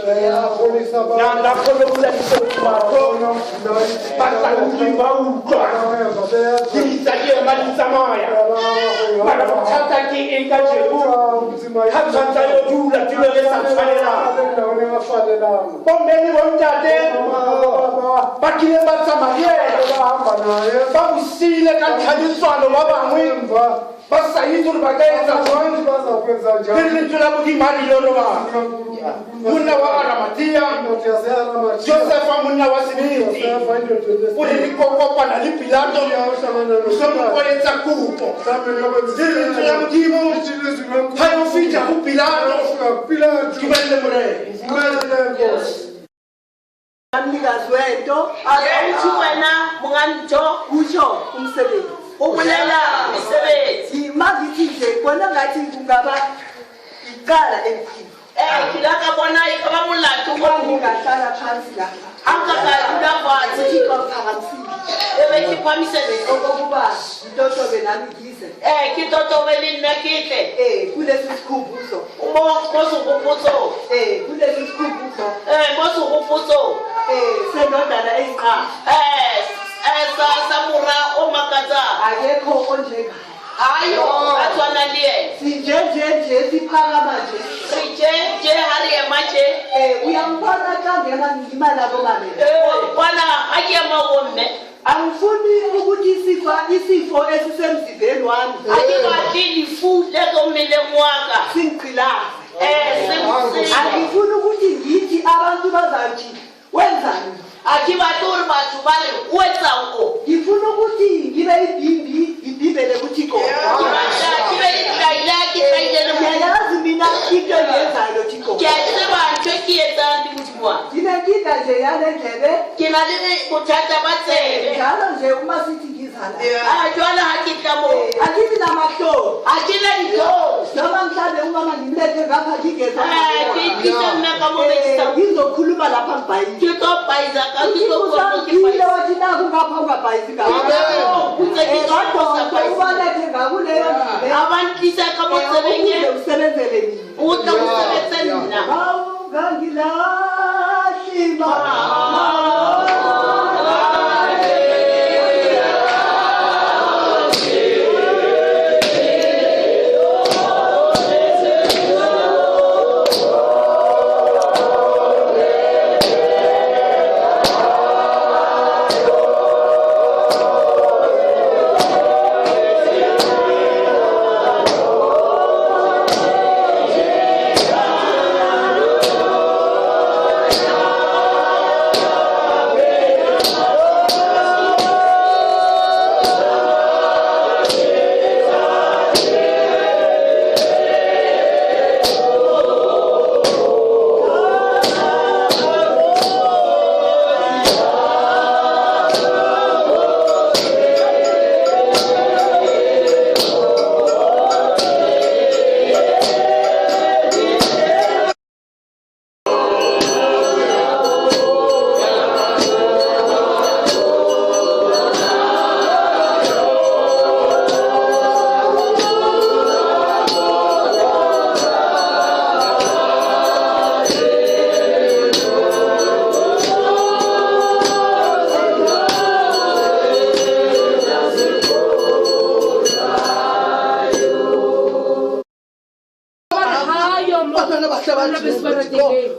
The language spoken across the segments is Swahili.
Nanda kono mato basta kulimba uko kilisaje maliza maya mara kata ki engajebu hamza yo jula tilele satfalela bombeni bontate bakile batsamaye ba usile ka thaliswano ba bangwe ba sayizulu bakaetsa jwang le tula mo di mali lo ba munna wa Aramatia Joseph munna wa Sibiti uli kokopa na Pilato somo koletsa kupo zile ya mdimu hayo fita ku Pilato kibele mure amnikazi wento akuthi wena munganjo kusho umsebenzi ubulela umsebenzi mazithi nje bona ngathi kungaba iqala empini kilaka bona ikaba mulatu ngingahlala phansi la angakadula kwathi ikaphakamsile ebekiphamisele okokuba ntotobe nami ngize kitotobe linekihle kulesi sikhumbuzo mosukuputso kulesi sikhumbuzo mosukuputso sendodana eyiqala samura omakatsa akekho onjengayo hayo atwana liye sinjenjenje siphakama nje rije hariye mache uyambona kangena ngimalabo mamela bwana akema womme angifuni ukuthi isifo esisemzimbeni wami akibadili fu lekomele mwaka singiqilaze angifuni ukuthi ngithi abantu bazathi wenzani akibaturi bathu bale wenza uko ngifuna ukuthi ngibe ibhibhele kuthixo kibe idayilaki kayidele ngiyazi mina into engiyenzayo thixo kuyaseba nto ekiyetsa ndi mutibwa nginenkinga nje yale ndlebe kinalini kuthatha batsebe njalo nje uma sithi ngizala ajwala hakihlamo akithi namahloni akile nto noma mhlawumbe umama ngimlethe ngapha ngigeza ngizokhuluma lapha ngibhayini kitobhayiza kakile wathi naku ngapha ungabhayisi ubalethe ngakuleyo abantlisa kamosebenye usebenzele mina usebenze mina awungangilahli mama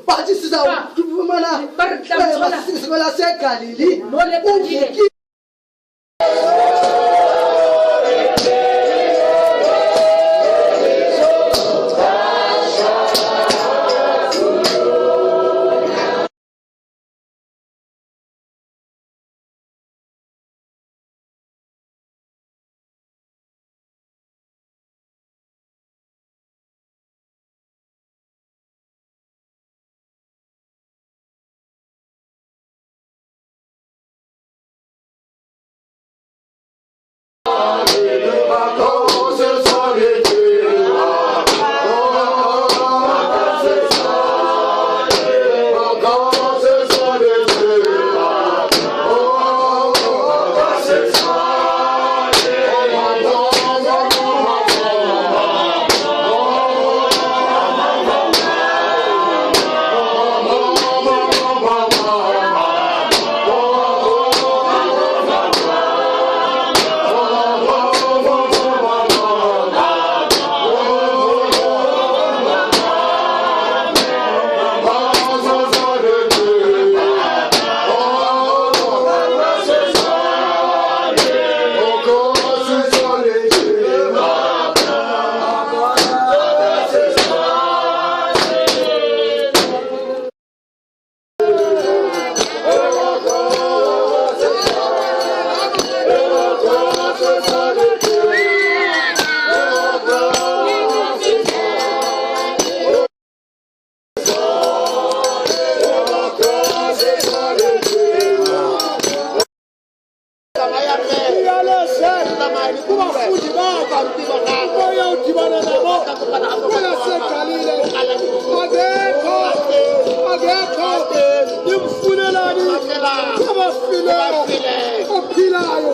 bathi sizawufumana lasegalili kubafundi bakho oya udibana nabo oyasegalile akekho nimfunelani abafileyo ophilayo